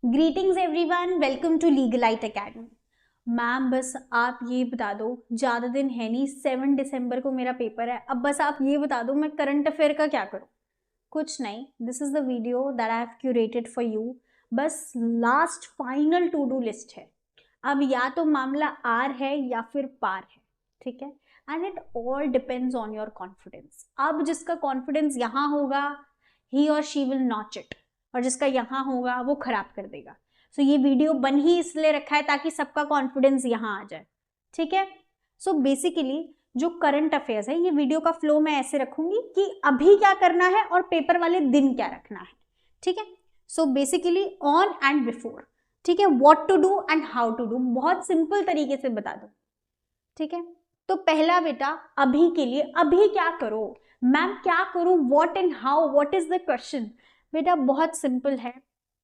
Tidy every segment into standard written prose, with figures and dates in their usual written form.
Greetings everyone, welcome to Legalight academy. Ma'am बस आप ये बता दो, ज़्यादा दिन है नहीं, 7 दिसंबर को मेरा पेपर है। अब बस आप ये बता दो मैं करंट अफेयर का क्या करूँ। कुछ नहीं, this is the video that I have curated for you. बस last final to do list है। अब या तो मामला आर है या फिर पार है, ठीक है। And it all depends on your confidence. अब जिसका कॉन्फिडेंस यहाँ होगा ही और शी विल नॉच इट, और जिसका यहाँ होगा वो खराब कर देगा। सो ये वीडियो बन ही इसलिए रखा है ताकि सबका कॉन्फिडेंस यहाँ आ जाए, ठीक है। सो बेसिकली जो करंट अफेयर्स है, ये वीडियो का फ्लो मैं ऐसे रखूंगी कि अभी क्या करना है और पेपर वाले दिन क्या रखना है, ठीक है। So basically on and before, ठीक है, what to do and how to do, बहुत सिंपल तरीके से बता दो, ठीक है। तो पहला बेटा, अभी के लिए अभी क्या करो। मैम क्या करूं, what and how, what is the question. बेटा बहुत सिंपल है।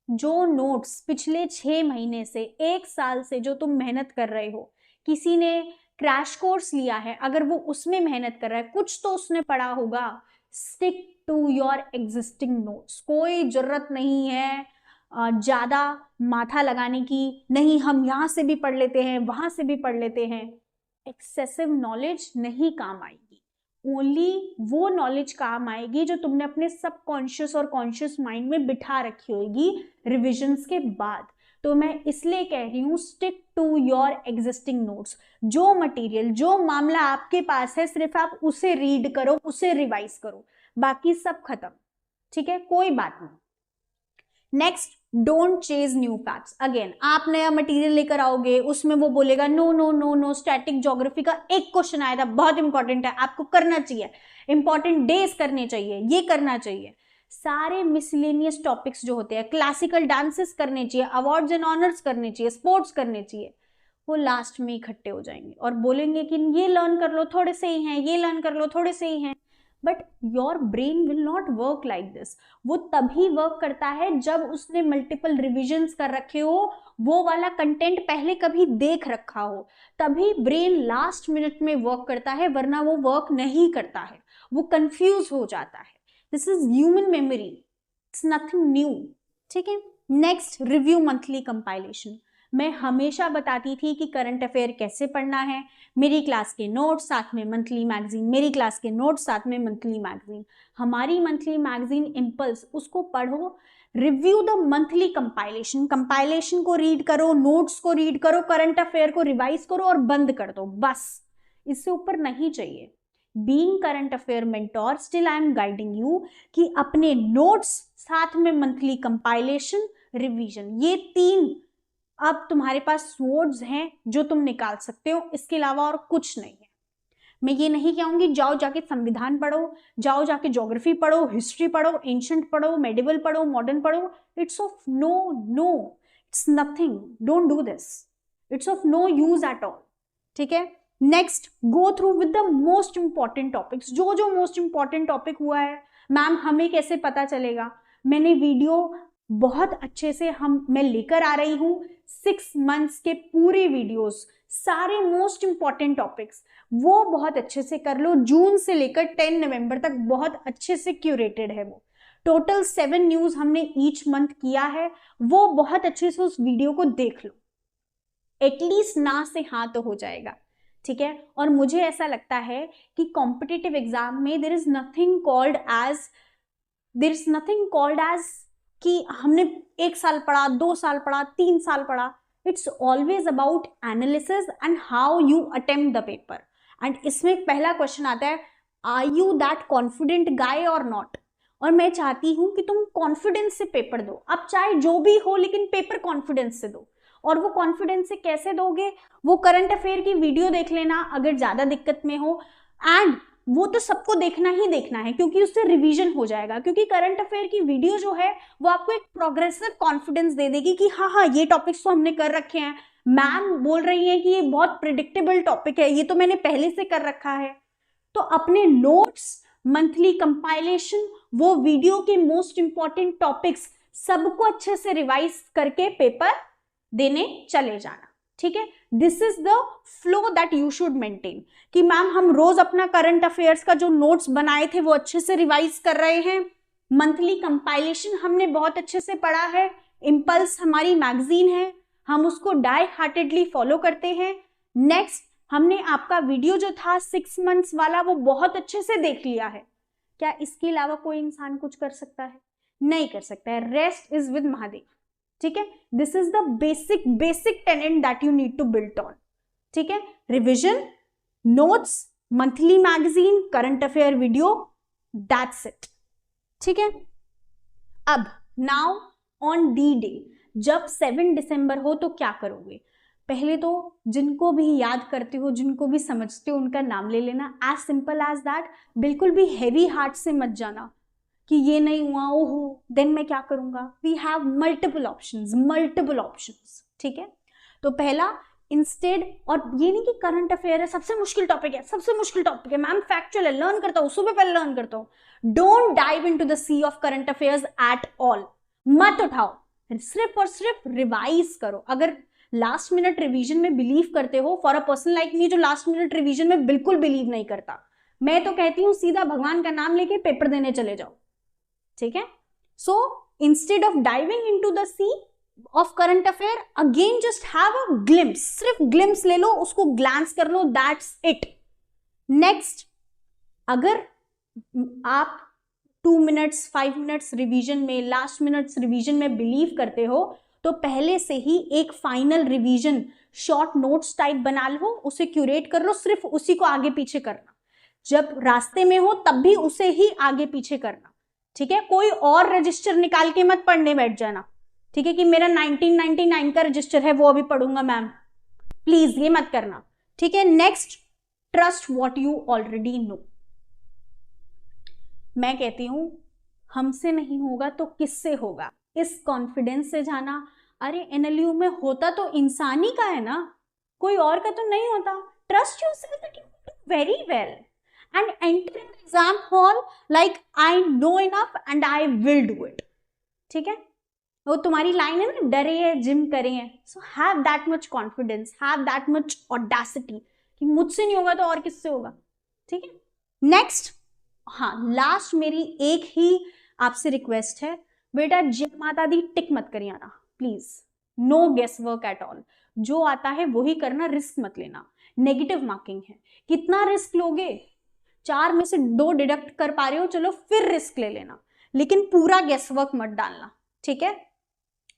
जो नोट्स पिछले 6 महीने से 1 साल से जो तुम मेहनत कर रहे हो, किसी ने क्रैश कोर्स लिया है, अगर वो उसमें मेहनत कर रहा है, कुछ तो उसने पढ़ा होगा। Stick to your existing notes. कोई जरूरत नहीं है ज्यादा माथा लगाने की, नहीं हम यहाँ से भी पढ़ लेते हैं वहां से भी पढ़ लेते हैं। एक्सेसिव नॉलेज नहीं काम आएगी। ओनली वो नॉलेज काम आएगी जो तुमने अपने सबकॉन्शियस और कॉन्शियस माइंड में बिठा रखी होगी रिविजन्स के बाद। तो मैं इसलिए कह रही हूँ stick to your existing notes. जो मटेरियल, जो मामला आपके पास है, सिर्फ आप उसे रीड करो, उसे रिवाइज करो, बाकी सब खत्म, ठीक है, कोई बात नहीं। Next, don't chase new facts. Again आप नया मटेरियल लेकर आओगे, उसमें वो बोलेगा no no no no, static geography का एक क्वेश्चन आया था, बहुत इंपॉर्टेंट है, आपको करना चाहिए, इंपॉर्टेंट डेज करने चाहिए, ये करना चाहिए। सारे मिसलेनियस टॉपिक्स जो होते हैं, क्लासिकल डांसेस करने चाहिए, अवार्ड्स एंड ऑनर्स करने चाहिए, स्पोर्ट्स करने चाहिए, वो लास्ट में इकट्ठे हो जाएंगे और बोलेंगे कि ये लर्न कर लो थोड़े से ही हैं, ये लर्न कर लो थोड़े से ही हैं। But your brain will not work like this. वो तभी वर्क करता है जब उसने मल्टीपल रिविजन्स कर रखे हो, वो वाला कंटेंट पहले कभी देख रखा हो, तभी ब्रेन लास्ट मिनट में वर्क करता है, वरना वो वर्क नहीं करता है, वो कंफ्यूज हो जाता है। This is human memory, it's nothing new, ठीक है। Next, review monthly compilation. मैं हमेशा बताती थी कि करंट अफेयर कैसे पढ़ना है। मेरी क्लास के नोट्स साथ में मंथली मैगजीन, मेरी क्लास के नोट्स साथ में मंथली मैगजीन। हमारी मंथली मैगजीन इम्पल्स, उसको पढ़ो, review the monthly compilation. Compilation को रीड करो, नोट्स को रीड करो, करंट अफेयर को रिवाइज करो और बंद कर दो, बस, इससे ऊपर नहीं चाहिए। Being current affair mentor, still I am guiding you कि अपने नोट्स साथ में मंथली कंपाइलेशन, रिवीजन, ये 3 अब तुम्हारे पास सोर्स हैं जो तुम निकाल सकते हो, इसके अलावा और कुछ नहीं है। मैं ये नहीं कहूंगी जाओ जाके संविधान पढ़ो, जाओ जाके ज्योग्राफी पढ़ो, हिस्ट्री पढ़ो, एंशंट पढ़ो, मेडिवल पढ़ो, मॉडर्न पढ़ो। It's of no no, it's nothing, don't do this, it's of no use at all, ठीक है। Next, go through with the most important topics. जो जो मोस्ट इंपॉर्टेंट टॉपिक हुआ है, मैम हमें कैसे पता चलेगा। मैंने वीडियो बहुत अच्छे से मैं लेकर आ रही हूँ, 6 मंथ्स के पूरे वीडियोस, सारे मोस्ट इंपॉर्टेंट टॉपिक्स, वो बहुत अच्छे से कर लो। जून से लेकर 10 नवंबर तक बहुत अच्छे से क्यूरेटेड है वो। टोटल 7 न्यूज हमने ईच मंथ किया है, वो बहुत अच्छे से उस वीडियो को देख लो, एटलीस्ट ना से हाँ तो हो जाएगा, ठीक है। और मुझे ऐसा लगता है कि कॉम्पिटिटिव एग्जाम में there is nothing called age कि हमने 1 साल पढ़ा, 2 साल पढ़ा, 3 साल पढ़ा। It's always about analysis and how you attempt the paper. And इसमें पहला क्वेश्चन आता है, are you that confident guy और नॉट। और मैं चाहती हूं कि तुम कॉन्फिडेंस से पेपर दो, अब चाहे जो भी हो, लेकिन पेपर कॉन्फिडेंस से दो। और वो कॉन्फिडेंस से कैसे दोगे, वो करंट अफेयर की वीडियो देख लेना अगर ज्यादा दिक्कत में हो। एंड वो तो सबको देखना ही देखना है, क्योंकि उससे रिवीजन हो जाएगा। क्योंकि करंट अफेयर की वीडियो जो है वो आपको एक प्रोग्रेसिव कॉन्फिडेंस दे देगी कि हाँ हाँ ये टॉपिक्स तो हमने कर रखे हैं, मैम बोल रही है कि ये बहुत प्रिडिक्टेबल टॉपिक है, ये तो मैंने पहले से कर रखा है। तो अपने नोट्स, मंथली कंपाइलेशन, वो वीडियो के मोस्ट इंपॉर्टेंट टॉपिक्स, सबको अच्छे से रिवाइज करके पेपर देने चले जाना, ठीक है। This is the flow that you should maintain कि मैम हम रोज अपना करंट अफेयर्स का जो नोट्स बनाए थे वो अच्छे से रिवाइज कर रहे हैं, मंथली कंपाइलेशन हमने बहुत अच्छे से पढ़ा है, इम्पल्स हमारी मैगजीन है, हम उसको डाई हार्टेडली फॉलो करते हैं। नेक्स्ट, हमने आपका वीडियो जो था 6 मंथ्स वाला वो बहुत अच्छे से देख लिया है। क्या इसके अलावा कोई इंसान कुछ कर सकता है? नहीं कर सकता है। Rest is with Mahadev. ठीक है, this is the basic tenet that you need to build on. ठीक है, revision, notes, monthly magazine, current affair video, that's it. ठीक है, अब नाउ ऑन डी डे, जब 7 दिसंबर हो तो क्या करोगे? पहले तो जिनको भी याद करते हो, जिनको भी समझते हो, उनका नाम ले लेना, एज सिंपल एज दैट। बिल्कुल भी हैवी हार्ट से मत जाना कि ये नहीं हुआ, ओहो देन मैं क्या करूंगा। We have multiple options. ठीक है, तो पहला, इंस्टेड, और ये नहीं कि करंट अफेयर है सबसे मुश्किल टॉपिक है, मैम फैक्चुअल है, लर्न करता हूँ, सुबह पहले लर्न करता हूँ। Don't dive into the sea of current affairs at all. मत उठाओ, सिर्फ और सिर्फ रिवाइज करो। अगर लास्ट मिनट रिवीजन में बिलीव करते हो, for a person like me जो लास्ट मिनट रिवीजन में बिल्कुल बिलीव नहीं करता, मैं तो कहती हूँ सीधा भगवान का नाम लेके पेपर देने चले जाओ। ठीक है, so instead of diving into the sea of current affair, again just have a glimpse, सिर्फ ग्लिम्स ले लो, उसको ग्लांस कर लो, दैट्स इट। नेक्स्ट, अगर आप 2 मिनट्स 5 मिनट्स रिवीजन में, लास्ट मिनट्स रिवीजन में बिलीव करते हो, तो पहले से ही एक final revision short notes type बना लो, उसे क्यूरेट कर लो, सिर्फ उसी को आगे पीछे करना। जब रास्ते में हो तब भी उसे ही आगे पीछे करना। ठीक है, कोई और रजिस्टर निकाल के मत पढ़ने बैठ जाना। ठीक है, कि मेरा 1999 का रजिस्टर है वो अभी पढ़ूंगा मैम, प्लीज ये मत करना। ठीक है, next, trust what you already know. मैं कहती हूं हमसे नहीं होगा तो किससे होगा, इस कॉन्फिडेंस से जाना। अरे एनएलयू में होता तो इंसान ही का है ना, कोई और का तो नहीं होता। Trust yourself that you do very well and enter in the exam hall like I know enough and I will do it. ठीक है, वो तुम्हारी लाइन है ना, डरे है जिम करे हैं। So have that much confidence, have that much audacity कि मुझसे नहीं होगा तो और किससे होगा। ठीक है, नेक्स्ट, हाँ लास्ट मेरी एक ही आपसे रिक्वेस्ट है, बेटा जय माता दी टिक मत करिए आना please, no guess work at all. जो आता है वही करना, रिस्क मत लेना, नेगेटिव मार्किंग है। कितना रिस्क लोगे? 4 में से 2 डिडक्ट कर पा रहे हो, चलो फिर रिस्क ले लेना, लेकिन पूरा गेस वर्क मत डालना। ठीक है,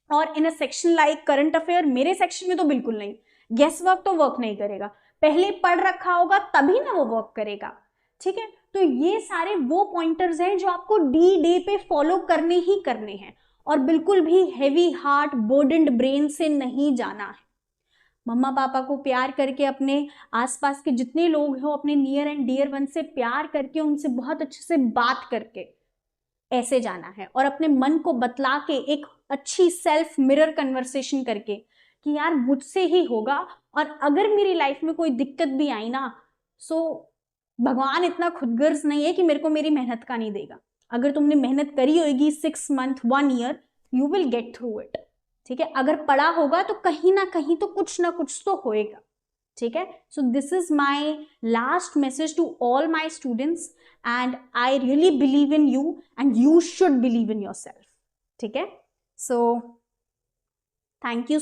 और in a section like current affair, मेरे सेक्शन में तो बिल्कुल नहीं, गेस वर्क तो वर्क नहीं करेगा, पहले पढ़ रखा होगा तभी ना वो वर्क करेगा। ठीक है, तो ये सारे वो पॉइंटर्स हैं जो आपको डी डे पे फॉलो करने ही करने हैं, और बिल्कुल भी हैवी हार्ट बर्डन्ड ब्रेन से नहीं जाना है। मम्मा पापा को प्यार करके, अपने आसपास के जितने लोग हो, अपने नियर एंड डियर वन से प्यार करके, उनसे बहुत अच्छे से बात करके ऐसे जाना है, और अपने मन को बतला के एक अच्छी सेल्फ मिरर कन्वर्सेशन करके कि यार मुझसे ही होगा, और अगर मेरी लाइफ में कोई दिक्कत भी आई ना, सो भगवान इतना खुदगर्ज नहीं है कि मेरे को मेरी मेहनत का नहीं देगा। अगर तुमने मेहनत करी होगी 6 month 1 year, you will get through it. ठीक है, अगर पढ़ा होगा तो कहीं ना कहीं तो कुछ ना कुछ तो होएगा। ठीक है, so this is my last message to all my students, and I really believe in you and you should believe in yourself. ठीक है, सो thank you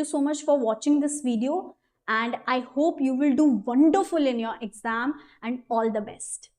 so much for watching this video, and I hope you will do wonderful in your exam, and all the best.